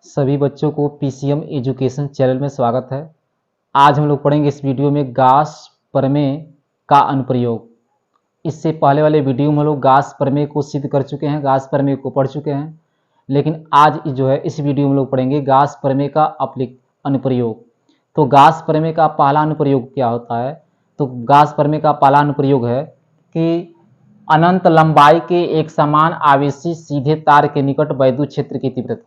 सभी बच्चों को पीसीएम एजुकेशन चैनल में स्वागत है। आज हम लोग पढ़ेंगे इस वीडियो में गास प्रमेय का अनुप्रयोग। इससे पहले वाले वीडियो में हम लोग गास प्रमेय को सिद्ध कर चुके हैं, गास प्रमेय को पढ़ चुके हैं, लेकिन आज जो है इस वीडियो में हम लोग पढ़ेंगे गास प्रमेय का अनुप्रयोग। तो गास प्रमेय का पहला अनुप्रयोग क्या होता है? तो गास प्रमेय का पहला अनुप्रयोग है कि अनंत लंबाई के एक समान आवेशी सीधे तार के निकट वैद्युत क्षेत्र की तीव्रता।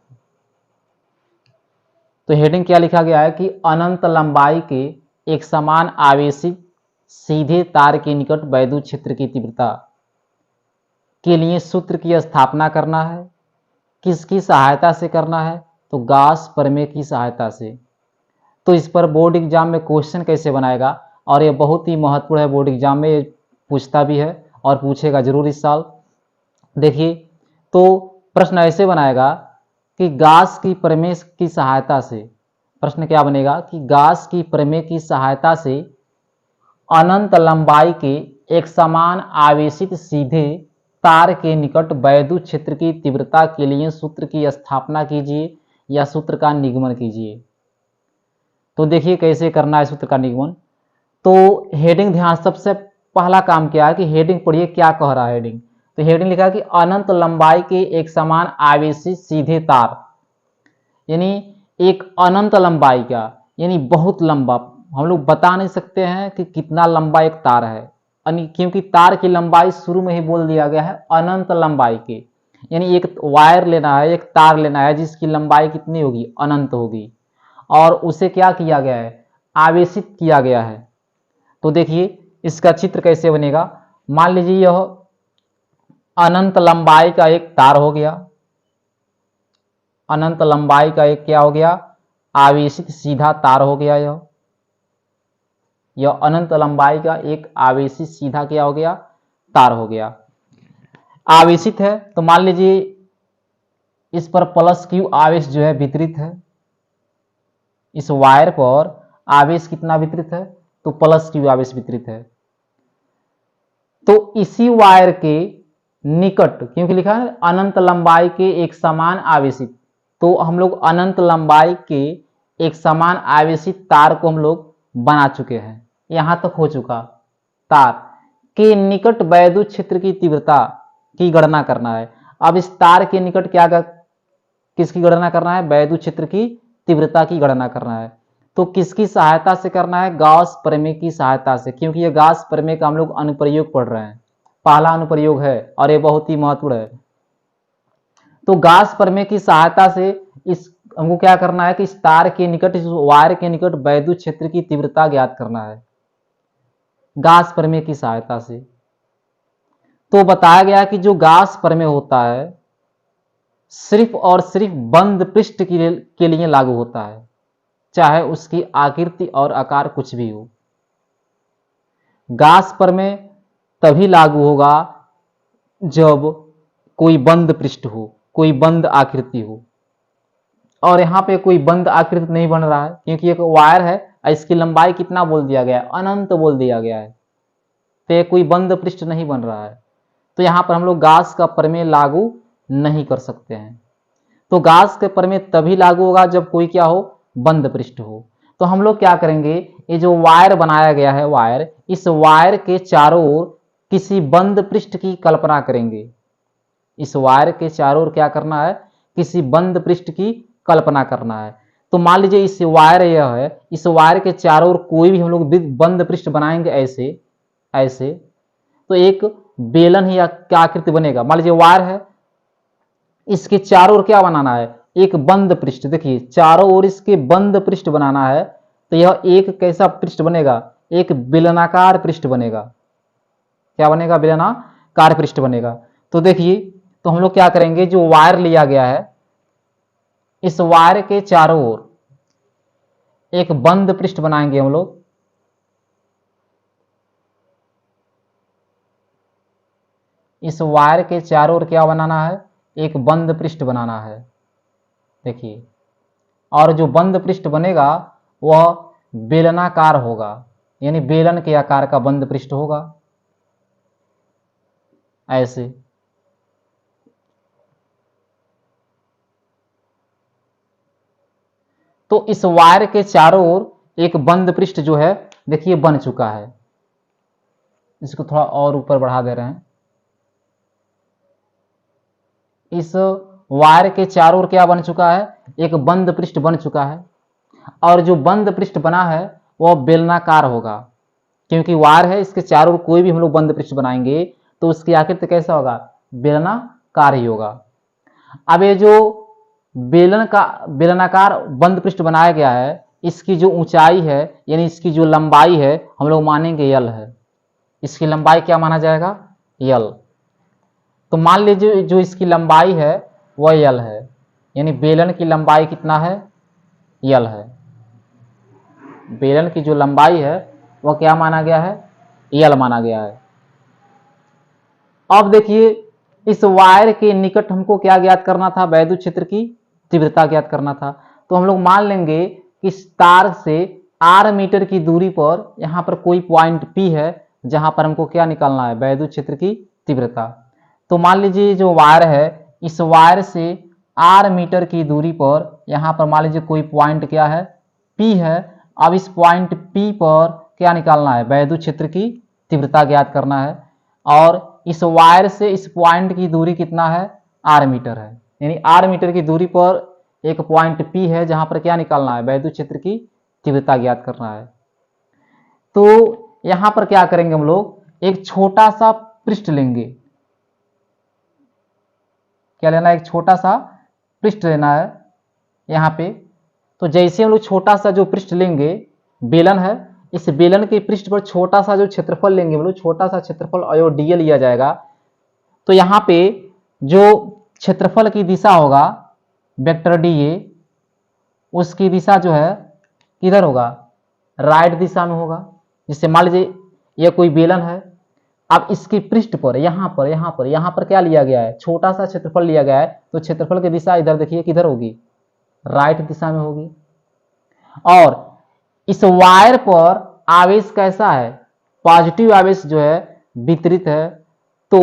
तो हेडिंग क्या लिखा गया है कि अनंत लंबाई के एक समान आवेशित सीधे तार के निकट वैद्युत क्षेत्र की तीव्रता के लिए सूत्र की स्थापना करना है। किसकी सहायता से करना है? तो गास प्रमेय की सहायता से। तो इस पर बोर्ड एग्जाम में क्वेश्चन कैसे बनाएगा, और ये बहुत ही महत्वपूर्ण है, बोर्ड एग्जाम में ये पूछता भी है और पूछेगा जरूर इस साल। देखिए, तो प्रश्न ऐसे बनाएगा कि गास की प्रमेय की सहायता से, प्रश्न क्या बनेगा कि गास की प्रमेय की सहायता से अनंत लंबाई के एक समान आवेशित सीधे तार के निकट वैद्युत क्षेत्र की तीव्रता के लिए सूत्र की स्थापना कीजिए या सूत्र का निगमन कीजिए। तो देखिए कैसे करना है सूत्र का निगमन। तो हेडिंग ध्यान, सबसे पहला काम क्या है कि हेडिंग पढ़िए क्या कह रहा है हेडिंग। तो हेडिंग लिखा है कि अनंत लंबाई के एक समान आवेशित सीधे तार, यानी एक अनंत लंबाई का, यानी बहुत लंबा। हम लोग बता नहीं सकते हैं कि कितना लंबा एक तार है, क्योंकि तार की लंबाई शुरू में ही बोल दिया गया है अनंत लंबाई के, यानी एक वायर लेना है, एक तार लेना है जिसकी लंबाई कितनी होगी? अनंत होगी, और उसे क्या किया गया है? आवेशित किया गया है। तो देखिए इसका चित्र कैसे बनेगा। मान लीजिए यह अनंत लंबाई का एक तार हो गया, अनंत लंबाई का एक क्या हो गया? आवेशित सीधा तार हो गया। यह अनंत लंबाई का एक आवेशित सीधा क्या हो गया? तार हो गया। आवेशित है तो मान लीजिए इस पर प्लस क्यू आवेश जो है वितरित है। इस वायर पर आवेश कितना वितरित है? तो प्लस क्यू आवेश वितरित है। तो इसी वायर के निकट, क्योंकि लिखा है अनंत लंबाई के एक समान आवेशित, तो हम लोग अनंत लंबाई के एक समान आवेशित तार को हम लोग बना चुके हैं। यहां तक हो चुका। तार के निकट वैद्युत क्षेत्र की तीव्रता की गणना करना है। अब इस तार के निकट क्या किसकी गणना करना है? वैद्युत क्षेत्र की तीव्रता की गणना करना है। तो किसकी सहायता से करना है? गाउस प्रमेय की सहायता से, क्योंकि ये गाउस प्रमेय का हम लोग अनुप्रयोग पढ़ रहे हैं, पहला अनुप्रयोग है और ये बहुत ही महत्वपूर्ण है। तो गाउस प्रमेय की सहायता से इस हमको क्या करना है कि इस तार के निकट, इस वायर के निकट वैद्युत क्षेत्र की तीव्रता ज्ञात करना है गाउस प्रमेय की सहायता से। तो बताया गया कि जो गाउस प्रमेय होता है सिर्फ और सिर्फ बंद पृष्ठ के लिए लागू होता है, चाहे उसकी आकृति और आकार कुछ भी हो। गाउस प्रमेय तभी लागू होगा जब कोई बंद पृष्ठ हो, कोई बंद आकृति हो, और यहाँ पे कोई बंद आकृति नहीं बन रहा है, क्योंकि एक वायर है, इसकी लंबाई कितना बोल दिया गया है? अनंत बोल दिया गया है, तो ये कोई बंद पृष्ठ नहीं बन रहा है। तो यहाँ पर हम लोग गाउस का प्रमेय लागू नहीं कर सकते हैं। तो गाउस का प्रमेय तभी लागू होगा जब कोई क्या हो? बंद पृष्ठ हो। तो हम लोग क्या करेंगे, ये जो वायर बनाया गया है वायर, इस वायर के चारों ओर किसी बंद पृष्ठ की कल्पना करेंगे। इस वायर के चारों ओर क्या करना है? किसी बंद पृष्ठ की कल्पना करना है। तो मान लीजिए इस वायर यह है, इस वायर के चारों ओर कोई भी हम लोग बंद पृष्ठ बनाएंगे ऐसे ऐसे, तो एक बेलन ही क्या आकृति बनेगा। मान लीजिए वायर है, इसके चारों ओर क्या बनाना है? एक बंद पृष्ठ। देखिए चारों ओर इसके बंद पृष्ठ बनाना है, तो यह एक कैसा पृष्ठ बनेगा? एक बेलनाकार पृष्ठ बनेगा। क्या बनेगा? बेलनाकार पृष्ठ बनेगा। तो देखिए, तो हम लोग क्या करेंगे, जो वायर लिया गया है, इस वायर के चारों ओर एक बंद पृष्ठ बनाएंगे हम लोग। इस वायर के चारों ओर क्या बनाना है? एक बंद पृष्ठ बनाना है। देखिए, और जो बंद पृष्ठ बनेगा वह बेलनाकार होगा, यानी बेलन के आकार का बंद पृष्ठ होगा ऐसे। तो इस वायर के चारों ओर एक बंद पृष्ठ जो है देखिए बन चुका है। इसको थोड़ा और ऊपर बढ़ा दे रहे हैं। इस वायर के चारों ओर क्या बन चुका है, एक बंद पृष्ठ बन चुका है, और जो बंद पृष्ठ बना है वह बेलनाकार होगा, क्योंकि वायर है, इसके चारों ओर कोई भी हम लोग बंद पृष्ठ बनाएंगे तो उसकी आकृति कैसा होगा, बेलनाकार ही होगा। अब ये जो बेलनाकार बंद पृष्ठ बनाया गया है, इसकी जो ऊंचाई है यानी इसकी जो लंबाई है हम लोग मानेंगे यल है। इसकी लंबाई क्या माना जाएगा, यल। तो मान लीजिए जो इसकी लंबाई है वह यल है, यानी बेलन की लंबाई कितना है, यल है। बेलन की जो लंबाई है वह क्या माना गया है, यल माना गया है। अब देखिए इस वायर के निकट हमको क्या ज्ञात करना था, वैद्युत क्षेत्र की तीव्रता ज्ञात करना था। तो हम लोग मान लेंगे कि इस तार से r मीटर की दूरी पर यहाँ पर कोई पॉइंट P है जहां पर हमको क्या निकालना है, वैद्युत क्षेत्र की तीव्रता। तो मान लीजिए जो वायर है, इस वायर से r मीटर की दूरी पर यहाँ पर मान लीजिए कोई पॉइंट क्या है, P है। अब इस पॉइंट P पर क्या निकालना है, वैद्युत क्षेत्र की तीव्रता ज्ञात करना है। और इस वायर से इस पॉइंट की दूरी कितना है, r मीटर है, यानी r मीटर की दूरी पर एक पॉइंट P है जहां पर क्या निकालना है, वैद्युत क्षेत्र की तीव्रता ज्ञात करना है। तो यहां पर क्या करेंगे हम लोग, एक छोटा सा पृष्ठ लेंगे। क्या लेना है, एक छोटा सा पृष्ठ लेना है यहाँ पे। तो जैसे हम लोग छोटा सा जो पृष्ठ लेंगे, बेलन है, इस बेलन के पृष्ठ पर छोटा सा जो क्षेत्रफल लेंगे हम लोग, छोटा सा क्षेत्रफल और dl लिया जाएगा। तो यहाँ पे जो क्षेत्रफल की दिशा होगा वेक्टर dA, उसकी दिशा जो है किधर होगा, राइट दिशा में होगा। जिससे मान लीजिए यह कोई बेलन है, अब इसके पृष्ठ पर यहाँ पर क्या लिया गया है, छोटा सा क्षेत्रफल लिया गया है। तो क्षेत्रफल की दिशा इधर देखिए किधर होगी, राइट दिशा में होगी। और इस वायर पर आवेश कैसा है, पॉजिटिव आवेश जो है वितरित है। तो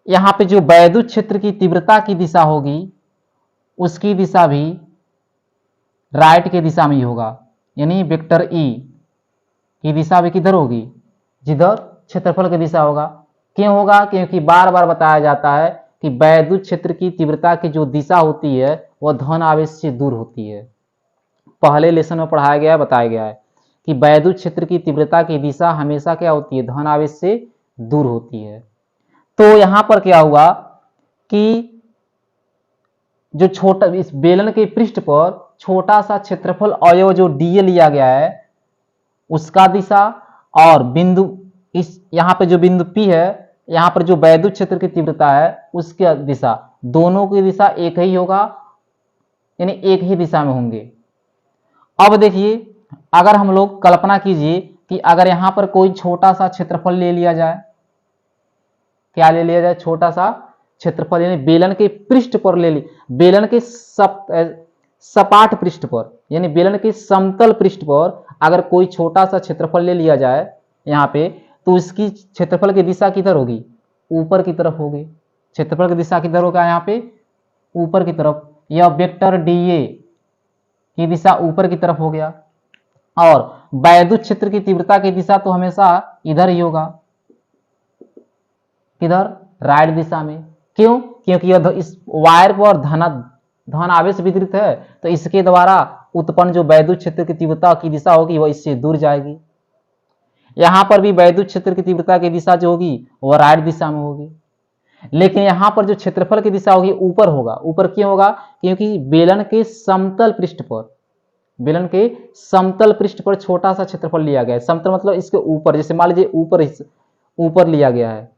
यहाँ पे जो वैद्युत क्षेत्र की तीव्रता की दिशा होगी उसकी दिशा भी राइट के दिशा में ही होगा, यानी वेक्टर ई की दिशा भी किधर होगी, जिधर क्षेत्रफल की दिशा होगा। क्यों होगा, क्योंकि बार बार बताया जाता है कि वैद्युत क्षेत्र की तीव्रता की जो दिशा होती है वह धन आवेश से दूर होती है। पहले लेसन में पढ़ाया गया है, बताया गया है कि वैद्युत क्षेत्र की तीव्रता की दिशा हमेशा क्या होती है, धन आवेश से दूर होती है। तो यहां पर क्या हुआ कि जो छोटा इस बेलन के पृष्ठ पर छोटा सा क्षेत्रफल अवयव जो dA लिया गया है उसका दिशा, और बिंदु इस यहाँ पे जो बिंदु P है, यहाँ पर जो वैद्युत क्षेत्र की तीव्रता है उसकी दिशा, दोनों की दिशा एक ही होगा, यानी एक ही दिशा में होंगे। अब देखिए अगर हम लोग कल्पना कीजिए कि अगर यहाँ पर कोई छोटा सा क्षेत्रफल ले लिया जाए, क्या ले लिया जाए, छोटा सा क्षेत्रफल, यानी बेलन के पृष्ठ पर ले ली, बेलन के सपाट पृष्ठ पर, यानी बेलन के समतल पृष्ठ पर अगर कोई छोटा सा क्षेत्रफल ले लिया जाए यहाँ पे, तो इसकी क्षेत्रफल की दिशा किधर होगी, ऊपर की तरफ होगी। क्षेत्रफल की दिशा किधर होगा, यहाँ पे ऊपर की तरफ। यह वेक्टर dA की दिशा ऊपर की तरफ हो गया, और वैद्युत क्षेत्र की तीव्रता की दिशा तो हमेशा इधर ही होगा, किधर, राइट दिशा में। क्यों, क्योंकि यह इस वायर पर धन आवेश वितरित है, तो इसके द्वारा उत्पन्न जो वैद्युत क्षेत्र की तीव्रता की दिशा होगी वह इससे दूर जाएगी। यहां पर भी वैद्युत क्षेत्र की तीव्रता की दिशा जो होगी वह राइट दिशा में होगी, लेकिन यहां पर जो क्षेत्रफल की दिशा होगी ऊपर होगा। ऊपर क्यों होगा, क्योंकि बेलन के समतल पृष्ठ पर, बेलन के समतल पृष्ठ पर छोटा सा क्षेत्रफल लिया गया है। समतल मतलब इसके ऊपर, जैसे मान लीजिए ऊपर लिया गया है,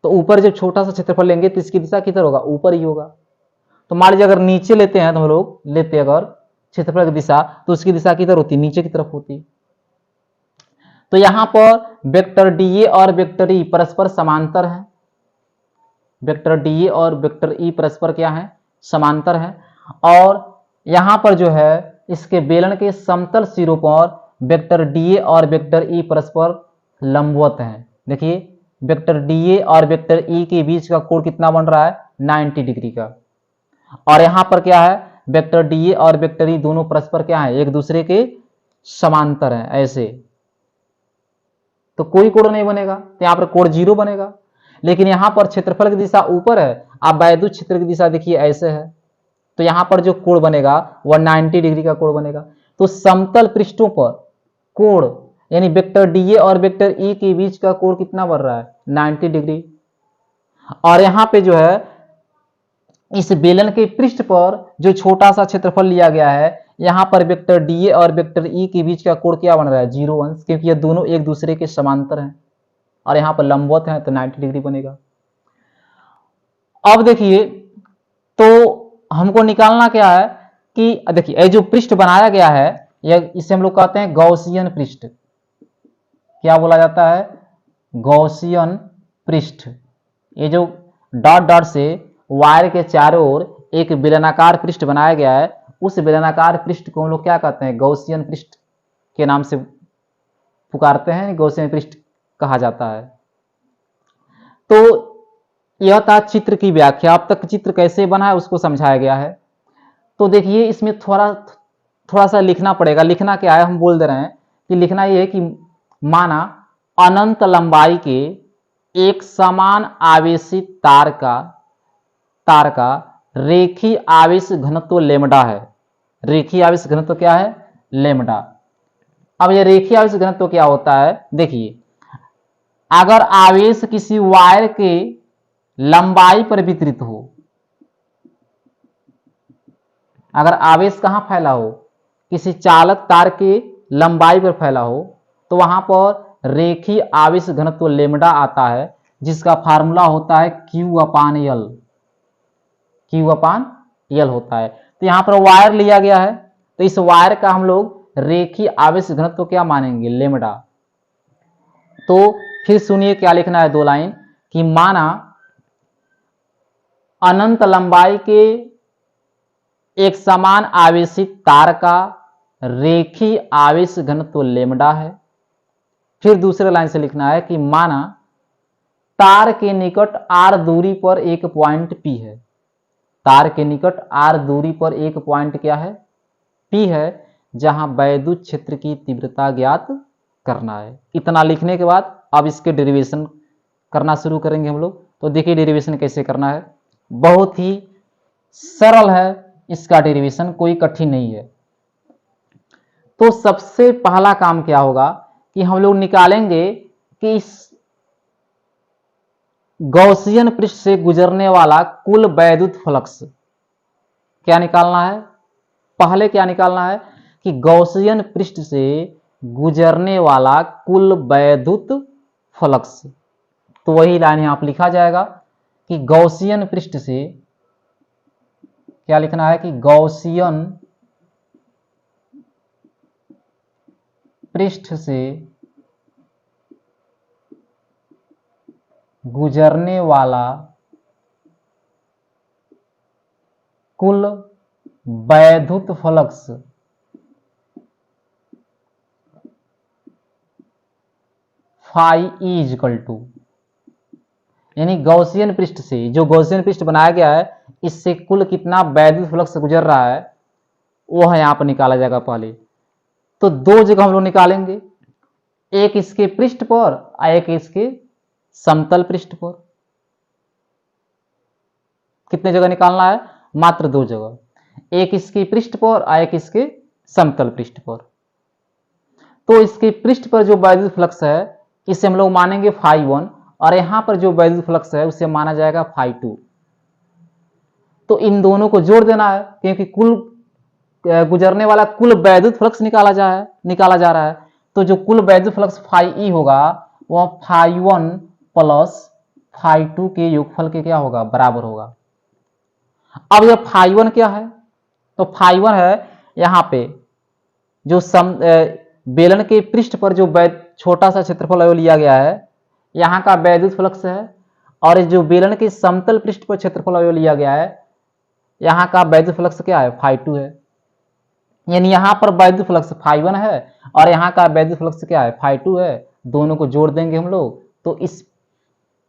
तो ऊपर जब छोटा सा क्षेत्रफल लेंगे तो इसकी दिशा किधर होगा, ऊपर ही होगा। तो मान लीजिए अगर नीचे लेते हैं तो हम लोग लेते हैं अगर क्षेत्रफल की दिशा, तो उसकी दिशा किधर होती, नीचे की तरफ होती। तो यहां पर वेक्टर dA और वेक्टर E परस्पर समांतर है। वेक्टर dA और वेक्टर E परस्पर क्या है, समांतर है। और यहां पर जो है इसके बेलन के समतल सिरों पर वेक्टर dA और वेक्टर E परस्पर लंबवत हैं। देखिए वेक्टर dA और वेक्टर E के बीच का कोण कितना बन रहा है, 90 डिग्री का। और यहां पर क्या है, वेक्टर डी ए और वेक्टर ई दोनों परस्पर क्या है, एक दूसरे के समांतर हैं ऐसे, तो कोई कोण नहीं बनेगा, तो यहाँ पर कोण 0 बनेगा। लेकिन यहाँ पर क्षेत्रफल की दिशा ऊपर है, आप वैद्युत क्षेत्र की दिशा देखिए ऐसे है, तो यहाँ पर जो कोण बनेगा वह 90 डिग्री का कोण बनेगा। तो समतल पृष्ठों पर कोण यानी वेक्टर डी ए और वेक्टर ई के बीच का कोण कितना बन रहा है, 90 डिग्री। और यहाँ पे जो है इस बेलन के पृष्ठ पर जो छोटा सा क्षेत्रफल लिया गया है, यहाँ पर वेक्टर डी ए और वेक्टर ई के बीच का कोण क्या बन रहा है, 0 अंश, क्योंकि ये दोनों एक दूसरे के समांतर हैं और यहाँ पर लंबवत है तो 90 डिग्री बनेगा। अब देखिए तो हमको निकालना क्या है कि देखिए ये जो पृष्ठ बनाया गया है यह, इसे हम लोग कहते हैं गॉसियन पृष्ठ। क्या बोला जाता है, गॉसियन पृष्ठ। ये जो डॉट डॉट से वायर के चारों ओर एक बेलनाकार पृष्ठ बनाया गया है, उस बेलनाकार पृष्ठ को हम लोग क्या कहते हैं, गॉसियन पृष्ठ के नाम से पुकारते हैं, गॉसियन पृष्ठ कहा जाता है। तो यह था चित्र की व्याख्या। अब तक चित्र कैसे बना है उसको समझाया गया है। तो देखिए इसमें थोड़ा सा लिखना पड़ेगा। लिखना क्या है, हम बोल दे रहे हैं कि लिखना यह है कि माना अनंत लंबाई के एक समान आवेशित तार का रेखीय आवेश घनत्व लेमडा है। रेखीय आवेश घनत्व क्या है, लेमडा। अब यह रेखीय आवेश घनत्व क्या होता है, देखिए अगर आवेश किसी वायर के लंबाई पर वितरित हो, अगर आवेश कहां फैला हो, किसी चालक तार के लंबाई पर फैला हो, तो वहां पर रेखीय आवेश घनत्व लेमडा आता है, जिसका फार्मूला होता है Q अपान L। Q अपान L होता है। तो यहां पर वायर लिया गया है, तो इस वायर का हम लोग रेखीय आवेश घनत्व क्या मानेंगे, लेमडा। तो फिर सुनिए क्या लिखना है, 2 लाइन कि माना अनंत लंबाई के एक समान आवेशित तार का रेखीय आवेश घनत्व लेमडा है। फिर दूसरे लाइन से लिखना है कि माना तार के निकट r दूरी पर एक पॉइंट P है। तार के निकट r दूरी पर एक पॉइंट क्या है, P है, जहां वैद्युत क्षेत्र की तीव्रता ज्ञात करना है। इतना लिखने के बाद अब इसके डेरिवेशन करना शुरू करेंगे हम लोग। तो देखिए डेरिवेशन कैसे करना है, बहुत ही सरल है इसका डेरिवेशन, कोई कठिन नहीं है। तो सबसे पहला काम क्या होगा कि हम लोग निकालेंगे कि इस गॉसियन पृष्ठ से गुजरने वाला कुल वैद्युत फ्लक्स क्या निकालना है। पहले क्या निकालना है कि गॉसियन पृष्ठ से गुजरने वाला कुल वैद्युत फ्लक्स। तो वही लाइन यहां पर लिखा जाएगा कि गॉसियन पृष्ठ से क्या लिखना है कि गॉसियन पृष्ठ से गुजरने वाला कुल वैद्युत flux phi E equal to, यानी गॉसियन पृष्ठ से, जो गॉसियन पृष्ठ बनाया गया है, इससे कुल कितना वैद्युत फ्लक्स गुजर रहा है वह यहां पर निकाला जाएगा पहले। तो 2 जगह हम लोग निकालेंगे, एक इसके पृष्ठ पर और एक इसके समतल पृष्ठ पर। कितने जगह निकालना है, मात्र 2 जगह, एक इसके पृष्ठ पर और एक इसके समतल पृष्ठ पर। तो इसके पृष्ठ पर जो वैद्युत फ्लक्स है इसे हम लोग मानेंगे φ1, और यहां पर जो वैद्युत फ्लक्स है उसे माना जाएगा φ2। तो इन दोनों को जोड़ देना है, क्योंकि कुल गुजरने वाला कुल वैद्युत फ्लक्स निकाला जा रहा है। तो जो कुल वैद्युत फ्लक्स φe होगा वह φ1 प्लस φ2 के योगफल के क्या होगा, बराबर होगा। अब यह φ1 क्या है, तो φ1 है यहाँ पे जो बेलन के पृष्ठ पर जो छोटा सा क्षेत्रफल लिया गया है, यहाँ का वैद्युत फ्लक्स है, और जो बेलन के समतल पृष्ठ पर क्षेत्रफल लिया गया है, यहाँ का वैद्युत फ्लक्स क्या है, φ2 है। यानी यहाँ पर वैद्युत फ्लक्स φ1 है और यहाँ का वैद्युत फ्लक्स क्या है, φ2 है। दोनों को जोड़ देंगे हम लोग, तो इस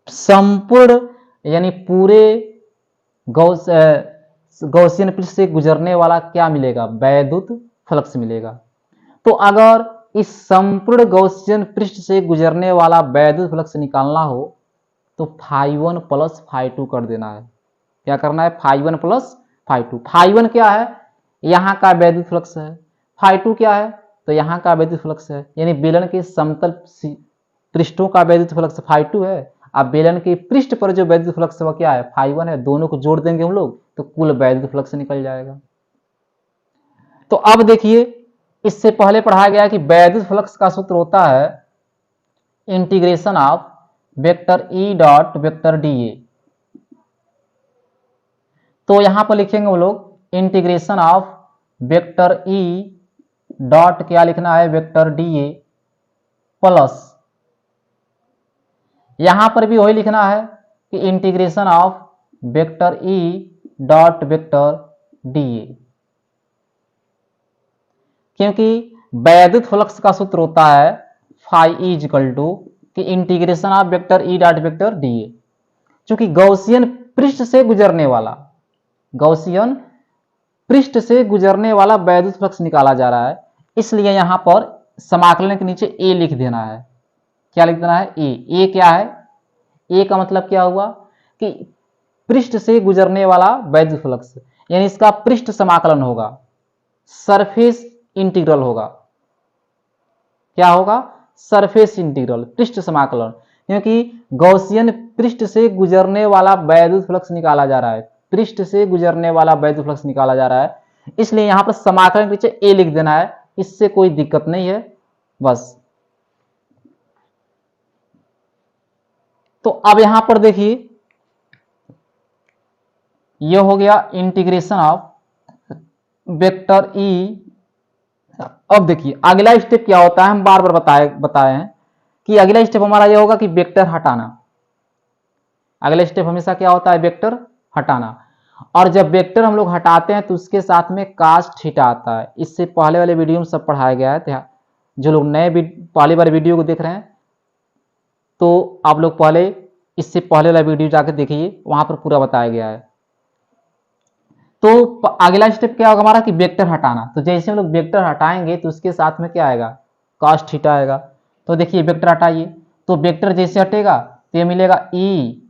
संपूर्ण यानी पूरे गॉसियन पृष्ठ से गुजरने वाला क्या मिलेगा, वैद्युत फ्लक्स मिलेगा। तो अगर इस संपूर्ण गॉसियन पृष्ठ से गुजरने वाला वैद्युत फ्लक्स निकालना हो तो φ1 प्लस φ2 कर देना है। क्या करना है, φ1 प्लस φ2। φ1 क्या है, यहाँ का वैद्युत फ्लक्स है, φ2 क्या है, तो यहाँ का वैद्युत फ्लक्स है, यानी बेलन के समतल पृष्ठों का वैद्युत फ्लक्स φ2 है। अब बेलन के पृष्ठ पर जो वैद्युत फ्लक्स है वो क्या है, φ1 है। दोनों को जोड़ देंगे हम लोग तो कुल वैद्युत फ्लक्स निकल जाएगा। तो अब देखिए, इससे पहले पढ़ाया गया कि वैद्युत फ्लक्स का सूत्र होता है integration of vector E dot vector D A. तो यहां पर लिखेंगे हम लोग integration of vector E dot क्या लिखना है, वेक्टर डी ए प्लस, यहां पर भी वही लिखना है कि integration of vector E dot vector D A, क्योंकि वैद्युत फ्लक्स का सूत्र होता है फाई ई इक्वल टू कि integration of vector E dot vector D A. चूंकि गॉसियन पृष्ठ से गुजरने वाला, गॉसियन पृष्ठ से गुजरने वाला वैद्युत फ्लक्स निकाला जा रहा है, इसलिए यहां पर समाकलन के नीचे ए लिख देना है। क्या लिख देना है, ए। क्या है, ए का मतलब क्या हुआ कि पृष्ठ से गुजरने वाला वैद्युत फ्लक्स, यानी इसका पृष्ठ समाकलन होगा, सरफेस इंटीग्रल होगा। क्या होगा, सरफेस इंटीग्रल, पृष्ठ समाकलन, क्योंकि गॉसियन पृष्ठ से गुजरने वाला वैद्युत फ्लक्स निकाला जा रहा है, पृष्ठ से गुजरने वाला वैद्युत फ्लक्स निकाला जा रहा है, इसलिए यहां पर समाकलन के पीछे ए लिख देना है। इससे कोई दिक्कत नहीं है बस। तो अब यहां पर देखिए, यह हो गया इंटीग्रेशन ऑफ वेक्टर ई। अब देखिए अगला स्टेप क्या होता है, हम बार बार बताए हैं कि अगला स्टेप हमारा यह होगा कि वेक्टर हटाना। अगला स्टेप हमेशा क्या होता है, वेक्टर हटाना। और जब वेक्टर हम लोग हटाते हैं तो उसके साथ में कास थीटा आता है। इससे पहले वाले वीडियो में सब पढ़ाया गया है। जो लोग नए पहली बार वीडियो को देख रहे हैं तो आप लोग पहले इससे पहले वाला वीडियो जाकर देखिए, वहां पर पूरा बताया गया है। तो अगला स्टेप क्या होगा हमारा कि वेक्टर हटाना। तो जैसे हम लोग वेक्टर हटाएंगे तो उसके साथ में क्या आएगा, cos थीटा आएगा। तो देखिए वेक्टर हटाइए, तो वेक्टर जैसे हटेगा तो ये मिलेगा ई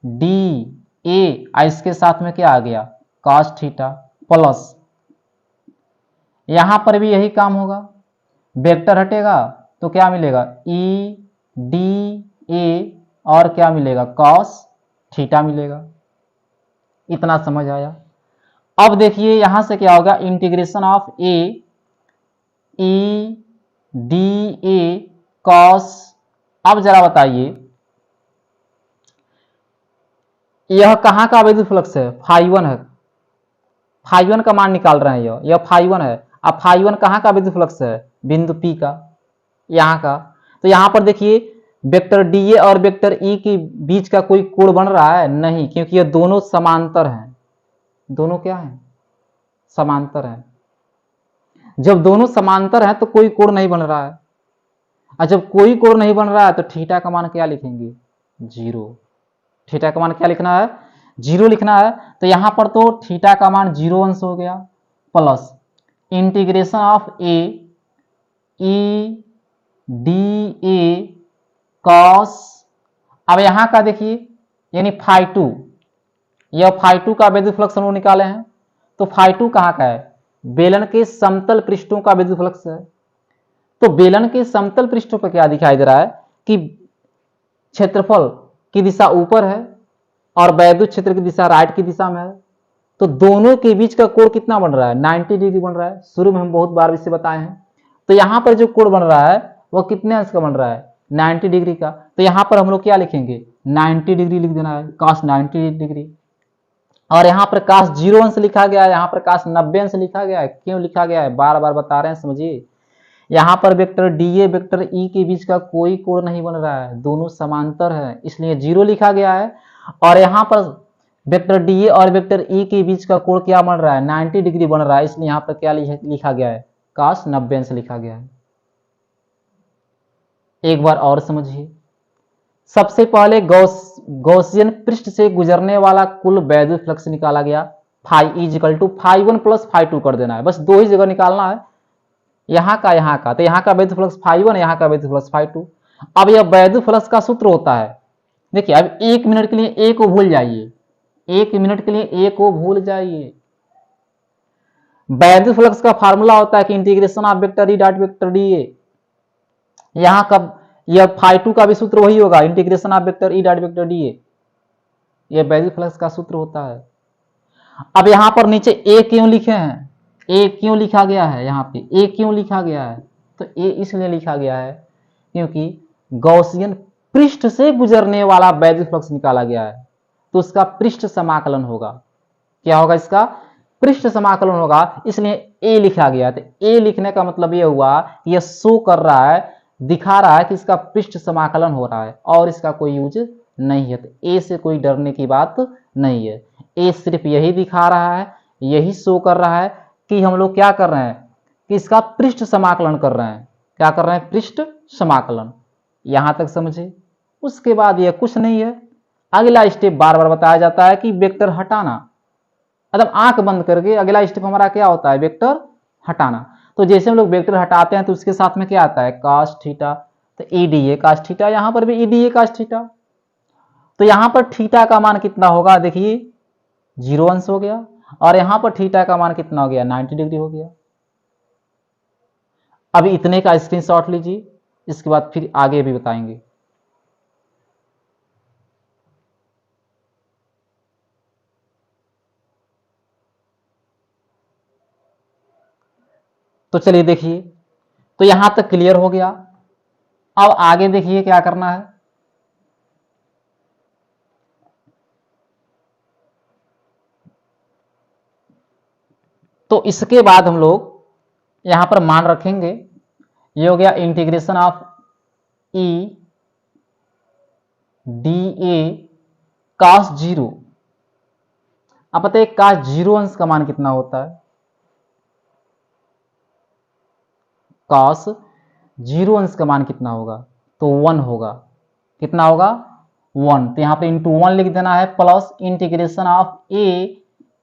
डी ए, इसके साथ में क्या आ गया, cos थीटा प्लस, यहां पर भी यही काम होगा, वेक्टर हटेगा तो क्या मिलेगा, ई डी ए और क्या मिलेगा, cos थीटा मिलेगा। इतना समझ आया। अब देखिए यहां से क्या होगा, integration of A E D A cos. अब जरा बताइए यह कहां का वैद्युत फ्लक्स है, φ1 है। φ1 का मान निकाल रहे हैं, यह φ1 है। अब φ1 कहां का विद्युत फ्लक्स है, बिंदु P का, यहां का। तो यहां पर देखिए वेक्टर डीए और वेक्टर ई के बीच का कोई कोण बन रहा है नहीं, क्योंकि ये दोनों समांतर हैं। दोनों क्या हैं, समांतर हैं। जब दोनों समांतर हैं तो कोई कोण नहीं बन रहा है, और जब कोई कोण नहीं बन रहा है तो थीटा का मान क्या लिखेंगे, 0। थीटा का मान क्या लिखना है, 0 लिखना है। तो यहां पर तो थीटा का मान 0 अंश हो गया, plus integration of A E D A cos. अब यहां का देखिए यानी φ2, यह φ2 का वैद्युत फ्लक्स हम लोग निकाले हैं। तो φ2 कहां का है, बेलन के समतल पृष्ठों का वैद्युत फ्लक्स है। तो बेलन के समतल पृष्ठों पर क्या दिखाई दे रहा है कि क्षेत्रफल की दिशा ऊपर है और वैद्युत क्षेत्र की दिशा राइट की दिशा में है। तो दोनों के बीच का कोण कितना बन रहा है, 90 डिग्री बन रहा है। शुरू में हम बहुत बार इसे बताए हैं। तो यहां पर जो कोण बन रहा है वह कितने अंश का बन रहा है, 90 डिग्री का। तो यहां पर हम लोग क्या लिखेंगे, 90 डिग्री लिख देना है, cos 90 डिग्री। और यहाँ पर cos 0 अंश लिखा गया है, यहाँ पर cos 90 अंश लिखा गया है। क्यों लिखा गया है, बार बार बता रहे हैं, समझिए। यहाँ पर वेक्टर डीए वेक्टर ई के बीच का कोई कोण नहीं बन रहा है, दोनों समांतर है, इसलिए 0 लिखा गया है। और यहाँ पर वेक्टर डीए और वेक्टर ई के बीच का कोण क्या बन रहा है, 90 डिग्री बन रहा है, इसलिए यहाँ पर क्या लिखा गया है, cos 90 अंश लिखा गया है। एक बार और समझिए। सबसे पहले गॉसियन पृष्ठ से गुजरने वाला कुल वैद्युत फ्लक्स निकाला गया, phi is equal to phi one plus phi two कर देना है, बस दो ही जगह निकालना है, यहाँ का, तो यहाँ का वैद्युत फ्लक्स फाई वन, यहाँ का वैद्युत फ्लक्स फाई टू। अब यह वैद्युत फ्लक्स का सूत्र होता है, देखिए अब एक मिनट के लिए ए को भूल जाइए, एक मिनट के लिए ए को भूल जाइए। वैद्युत फ्लक्स का फार्मूला होता है कि integration of vector E dot vector D A. यहाँ का यह फाई टू का भी सूत्र वही होगा, integration of vector E dot vector D A, यह वैद्युत फ्लक्स का सूत्र होता है। अब यहां पर नीचे ए क्यों लिखे हैं, ए क्यों लिखा गया है, यहाँ पे ए क्यों लिखा गया है, तो ए इसलिए लिखा गया है क्योंकि गॉसियन पृष्ठ से गुजरने वाला वैद्युत फ्लक्स निकाला गया है, तो उसका पृष्ठ समाकलन होगा, क्या होगा, इसका पृष्ठ समाकलन होगा, इसलिए ए लिखा गया। तो ए लिखने का मतलब यह हुआ, यह शो कर रहा है, दिखा रहा है कि इसका पृष्ठ समाकलन हो रहा है और इसका कोई यूज नहीं है। तो ए से कोई डरने की बात नहीं है, ए सिर्फ यही दिखा रहा है, यही शो कर रहा है कि हम लोग क्या कर रहे हैं, कि इसका पृष्ठ समाकलन कर रहे हैं, क्या कर रहे हैं, पृष्ठ समाकलन। यहां तक समझे। उसके बाद यह कुछ नहीं है, अगला स्टेप बार बार बताया जाता है कि वेक्टर हटाना, मतलब आंख बंद करके अगला स्टेप हमारा क्या होता है, वेक्टर हटाना। तो जैसे हम लोग वेक्टर हटाते हैं तो उसके साथ में क्या आता है, cos थीटा, तो ई डी ए cos थीटा, यहां पर भी ई डी ए cos थीटा। तो यहां पर थीटा का मान कितना होगा, देखिए 0 अंश हो गया, और यहां पर थीटा का मान कितना हो गया, 90 डिग्री हो गया। अभी इतने का स्क्रीनशॉट लीजिए, इसके बाद फिर आगे भी बताएंगे। तो चलिए देखिए, तो यहां तक क्लियर हो गया। अब आगे देखिए क्या करना है। तो इसके बाद हम लोग यहां पर मान रखेंगे, ये हो गया integration of E D A cos 0। अब पता है cos 0 अंश का मान कितना होता है, cos 0 अंश का मान कितना होगा, तो 1 होगा, कितना होगा, 1। तो यहाँ पे इंटू 1 लिख देना है, plus integration of A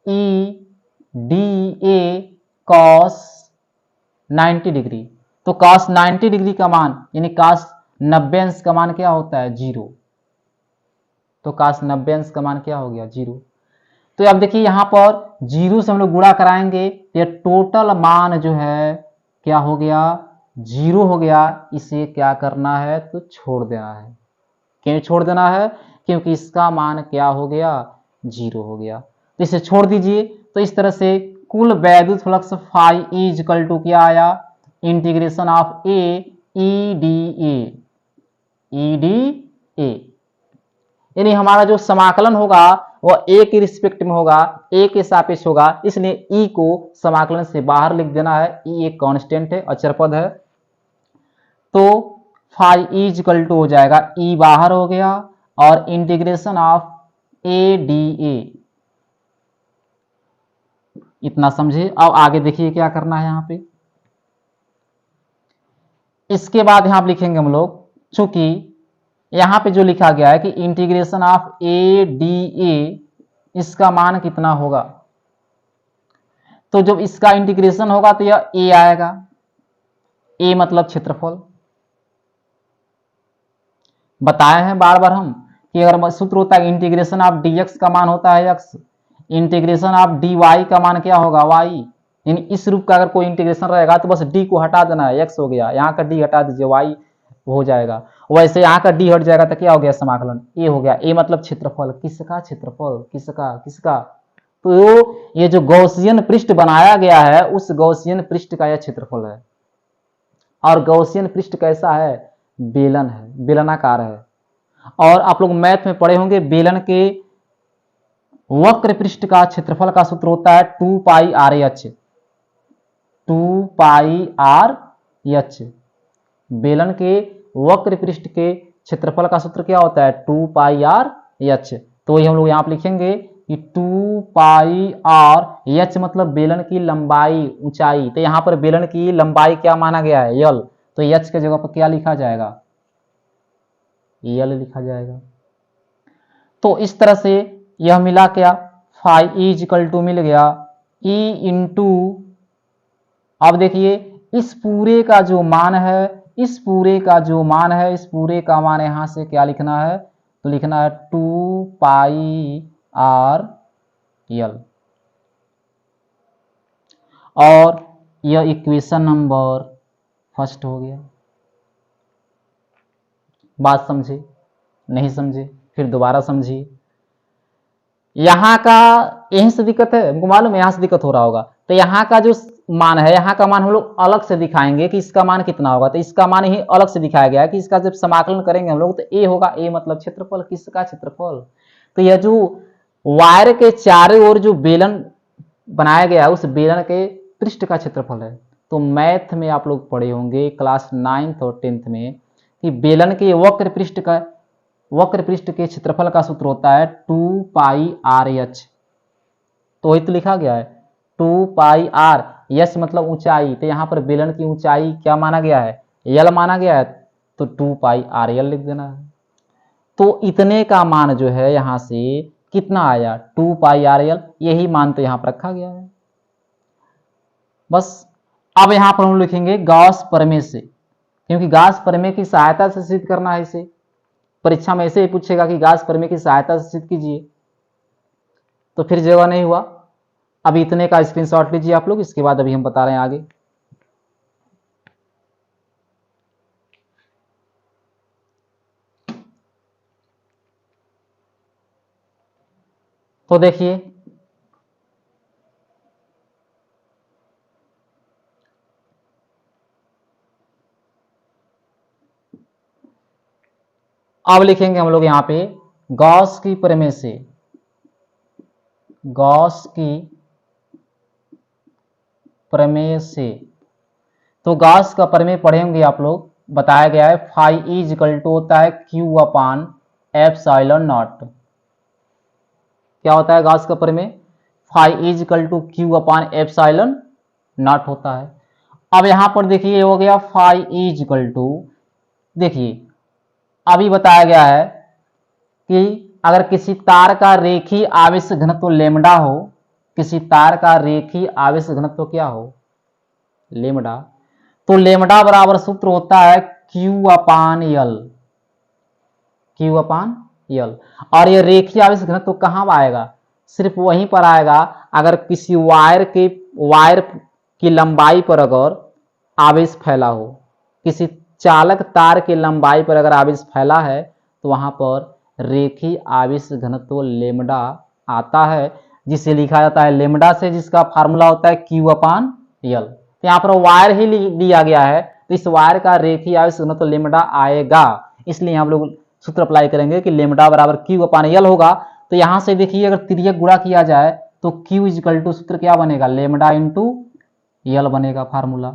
E D A cos 90 degree. तो cos 90 डिग्री का मान यानी cos 90 अंश का मान क्या होता है, 0। तो cos 90 अंश का मान क्या हो गया, 0। तो अब देखिए यहाँ पर 0 से हम लोग गुणा कराएंगे, ये टोटल मान जो है क्या हो गया, 0 हो गया। इसे क्या करना है, तो छोड़ देना है। क्यों छोड़ देना है, क्योंकि इसका मान क्या हो गया, 0 हो गया, तो इसे छोड़ दीजिए। तो इस तरह से कुल वैद्युत flux phi is equal to क्या आया, integration of A E D A, यानी हमारा जो समाकलन होगा वह ए के रिस्पेक्ट में होगा, ए के सापेक्ष होगा, इसलिए ई को समाकलन से बाहर लिख देना है। ई एक कांस्टेंट है, अचर पद है, तो फाई इज इक्वल टू हो जाएगा, ई बाहर हो गया और integration of A D A, इतना समझे। अब आगे देखिए क्या करना है यहाँ पे। इसके बाद यहां लिखेंगे हम लोग, चूंकि यहां पे जो लिखा गया है कि integration of A D A, इसका मान कितना होगा, तो जब इसका इंटीग्रेशन होगा तो यह ए आएगा, ए मतलब क्षेत्रफल। बताए हैं बार बार हम कि अगर सूत्र होता है इंटीग्रेशन ऑफ dx का मान होता है x, इंटीग्रेशन ऑफ dy का मान क्या होगा, y। यानी इस रूप का अगर कोई इंटीग्रेशन रहेगा तो बस d को हटा देना है, x हो गया, यहाँ का d हटा दीजिए, y हो जाएगा। वैसे यहाँ का d हट जाएगा तो क्या हो गया, समाकलन a हो गया। a मतलब क्षेत्रफल, किसका क्षेत्रफल, किसका, तो ये जो गॉसियन पृष्ठ बनाया गया है उस गॉसियन पृष्ठ का यह क्षेत्रफल है। और गॉसियन पृष्ठ कैसा है, बेलन है, बेलनाकार है। और आप लोग मैथ में पढ़े होंगे, बेलन के वक्र पृष्ठ का क्षेत्रफल का सूत्र होता है 2 pi R H, 2 pi R H. बेलन के वक्र पृष्ठ के क्षेत्रफल का सूत्र क्या होता है, 2 पाई आर एच। तो वही हम लोग यहाँ पर लिखेंगे कि 2 पाई आर एच मतलब बेलन की लंबाई, ऊंचाई। तो यहाँ पर बेलन की लंबाई क्या माना गया है, यल, तो एच के जगह पर क्या लिखा जाएगा, यल लिखा जाएगा। तो इस तरह से यह मिला क्या, फाई इज इक्वल टू मिल गया ई इंटू, अब देखिए इस पूरे का जो मान है, इस पूरे का जो मान है, इस पूरे का मान यहां से क्या लिखना है, तो लिखना है 2 पाई आर यल। और यह इक्वेशन नंबर फर्स्ट हो गया। बात समझे? नहीं समझे फिर दोबारा समझिए। यहाँ का यहीं से दिक्कत है, हमको मालूम है यहाँ से दिक्कत हो रहा होगा। तो यहाँ का जो मान है, यहाँ का मान हम लोग अलग से दिखाएंगे कि इसका मान कितना होगा। तो इसका मान ही अलग से दिखाया गया है कि इसका जब समाकलन करेंगे हम लोग तो ए होगा, ए मतलब क्षेत्रफल, किसका क्षेत्रफल। तो यह जो वायर के चारों ओर जो बेलन बनाया गया है उस बेलन के पृष्ठ का क्षेत्रफल है। तो मैथ में आप लोग पढ़े होंगे क्लास 9th और 10th में कि बेलन के वक्र पृष्ठ के क्षेत्रफल का सूत्र होता है 2 पाई आर एच। तो वही तो लिखा गया है 2 पाई आर एच मतलब ऊंचाई। तो यहाँ पर बेलन की ऊंचाई क्या माना गया है, यल माना गया है, तो 2 पाई आर यल लिख देना है। तो इतने का मान जो है यहाँ से कितना आया, 2 पाई आर यल, यही मान तो यहाँ पर रखा गया है। बस अब यहाँ पर हम लिखेंगे गॉस प्रमेय से, क्योंकि गॉस प्रमेय की सहायता से सिद्ध करना है इसे। परीक्षा में ऐसे ही पूछेगा कि गॉस प्रमेय की सहायता से सिद्ध कीजिए, तो फिर जगह नहीं हुआ। अभी इतने का स्क्रीनशॉट लीजिए आप लोग, इसके बाद अभी हम बता रहे हैं आगे। तो देखिए अब लिखेंगे हम लोग यहाँ पे गॉस की प्रमेय से, गॉस की प्रमेय से। तो गॉस का प्रमेय पढ़ेंगे आप लोग, बताया गया है फाई इज इक्वल टू होता है क्यू अपान एप्सिलॉन नॉट। क्या होता है गॉस का प्रमेय, phi is equal to Q upon epsilon naught होता है। अब यहां पर देखिए हो गया फाई इज इक्वल टू, देखिए अभी बताया गया है कि अगर किसी तार का रेखीय आवेश घनत्व लेमडा हो, किसी तार का रेखीय आवेश घनत्व क्या हो, लेमडा, तो लेमडा बराबर सूत्र होता है क्यू अपान यल, क्यू अपान यल। और ये रेखीय आवेश घनत्व कहां आएगा, सिर्फ वहीं पर आएगा अगर किसी वायर की लंबाई पर अगर आवेश फैला हो, किसी चालक तार की लंबाई पर अगर आवेश फैला है तो वहां पर रेखीय आवेश घनत्व लेमडा आता है, जिसे लिखा जाता है लेमडा से, जिसका फार्मूला होता है क्यू अपान यल। तो यहाँ पर वायर ही लिया गया है, तो इस वायर का रेखीय आवेश घनत्व लेमडा आएगा, इसलिए हम लोग सूत्र अप्लाई करेंगे कि लेमडा बराबर क्यू अपान यल होगा। तो यहां से देखिए अगर तिर्यक गुणा किया जाए तो क्यू इजिकल टू सूत्र क्या बनेगा, लेमडा इंटू यल बनेगा फार्मूला।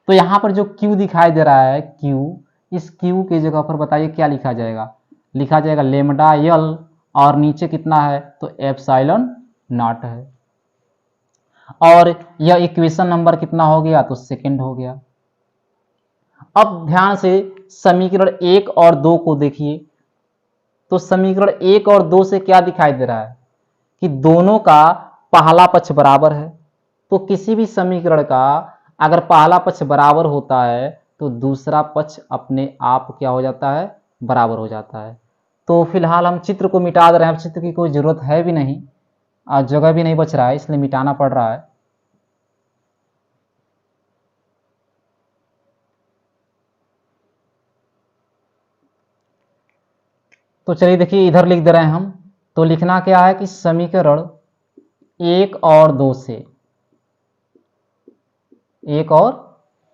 तो यहां पर जो क्यू दिखाई दे रहा है क्यू, इस क्यू की जगह पर बताइए क्या लिखा जाएगा, लिखा जाएगा लेमडा यल और नीचे कितना है तो एप्सिलॉन नॉट है। और यह इक्वेशन नंबर कितना हो गया, तो सेकंड हो गया। अब ध्यान से समीकरण 1 और 2 को देखिए। तो समीकरण 1 और 2 से क्या दिखाई दे रहा है कि दोनों का पहला पक्ष बराबर है। तो किसी भी समीकरण का अगर पहला पक्ष बराबर होता है तो दूसरा पक्ष अपने आप क्या हो जाता है, बराबर हो जाता है। तो फिलहाल हम चित्र को मिटा दे रहे हैं, अब चित्र की कोई जरूरत है भी नहीं और जगह भी नहीं बच रहा है, इसलिए मिटाना पड़ रहा है। तो चलिए देखिए इधर लिख दे रहे हैं हम। तो लिखना क्या है कि समीकरण 1 और 2 से, 1 और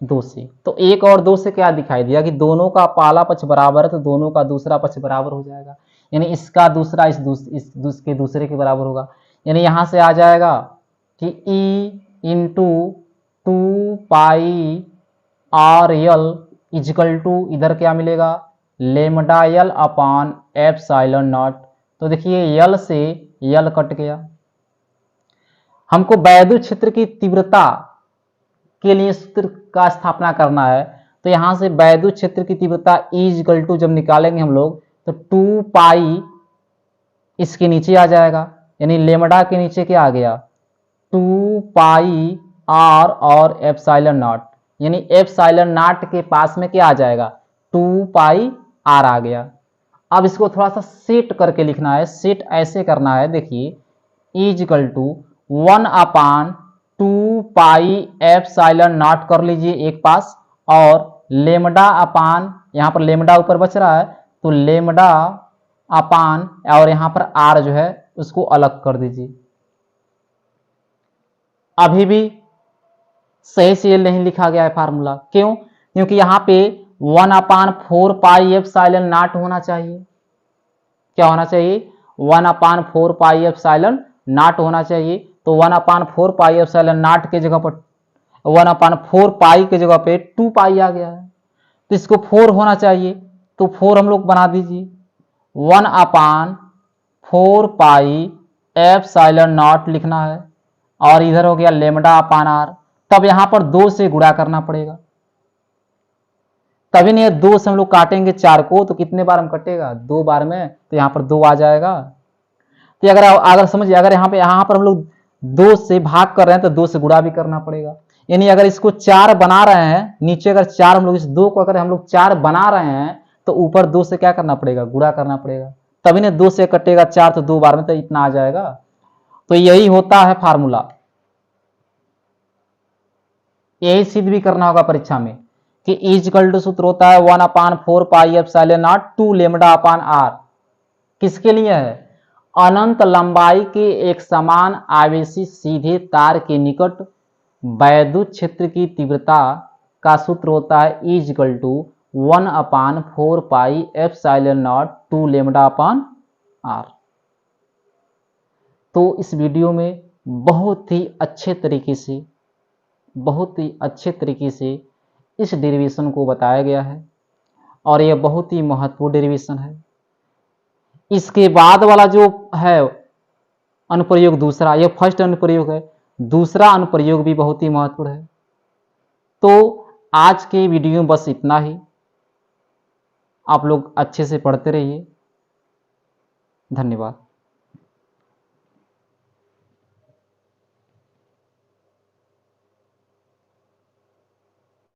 2 से, तो 1 और 2 से क्या दिखाई दिया कि दोनों का पहला पक्ष बराबर है तो दोनों का दूसरा पक्ष बराबर हो जाएगा, यानी इसका दूसरा के दूसरे के बराबर होगा। यानी यहां से आ जाएगा कि E into 2 pi R L is equal to इधर क्या मिलेगा, lambda L upon epsilon naught. तो देखिए यल से यल कट गया। हमको वैद्युत क्षेत्र की तीव्रता के लिए सूत्र का स्थापना करना है, तो यहां से वैद्युत क्षेत्र की तीव्रता इजिकल टू जब निकालेंगे हम लोग तो 2 पाई इसके नीचे आ जाएगा, यानी लेमडा के नीचे क्या आ गया 2 पाई आर और एप्सिलॉन नॉट, यानी एप्सिलॉन नॉट के पास में क्या आ जाएगा 2 पाई आर आ गया। अब इसको थोड़ा सा सेट करके लिखना है, सेट ऐसे करना है, देखिए is equal to 1/2 pi epsilon naught कर लीजिए एक पास, और लेमडा अपान, यहाँ पर लेमडा ऊपर बच रहा है तो लेमडा अपान और यहाँ पर आर जो है उसको अलग कर दीजिए। अभी भी सही से नहीं लिखा गया है फार्मूला, क्यों? क्योंकि यहाँ पे 1/4 पाई एप्सिलॉन नॉट होना चाहिए। क्या होना चाहिए 1/4 पाई एप्सिलॉन नॉट होना चाहिए, तो 1/4 पाई एप्सिलॉन नॉट के जगह पर 1/4 पाई के जगह पे 2 पाई आ गया है, तो इसको 4 होना चाहिए, तो 4 हम लोग बना दीजिए। 1/4 पाई एप्सिलॉन नॉट लिखना है, और इधर हो गया लेमडा अपान आर। तब यहां पर 2 से गुणा करना पड़ेगा, तभी नहीं 2 से हम लोग काटेंगे 4 को तो कितने बार हम कटेगा 2 बार में, तो यहाँ पर 2 आ जाएगा। तो अगर समझिए, अगर यहाँ पर हम लोग 2 से भाग कर रहे हैं तो 2 से गुणा भी करना पड़ेगा, यानी अगर इसको 4 बना रहे हैं, नीचे अगर 4 हम लोग इस 2 को अगर हम लोग 4 बना रहे हैं तो ऊपर 2 से क्या करना पड़ेगा गुणा करना पड़ेगा, तभी नहीं 2 से कटेगा 4 तो 2 बार में तो इतना आ जाएगा। तो यही होता है फार्मूला, यही सिद्ध भी करना होगा परीक्षा में कि इज इक्वल टू सूत्र होता है 1/4 pi epsilon naught 2 lambda upon R. किसके लिए है? अनंत लंबाई के एक समान आवेशी सीधे तार के निकट वैद्युत क्षेत्र की तीव्रता का सूत्र होता है is equal to 1/4 pi epsilon naught 2 lambda upon R. तो इस वीडियो में बहुत ही अच्छे तरीके से इस डेरिवेशन को बताया गया है, और यह बहुत ही महत्वपूर्ण डेरिवेशन है। इसके बाद वाला जो है अनुप्रयोग दूसरा, यह फर्स्ट अनुप्रयोग है, दूसरा अनुप्रयोग भी बहुत ही महत्वपूर्ण है। तो आज के वीडियो में बस इतना ही, आप लोग अच्छे से पढ़ते रहिए। धन्यवाद।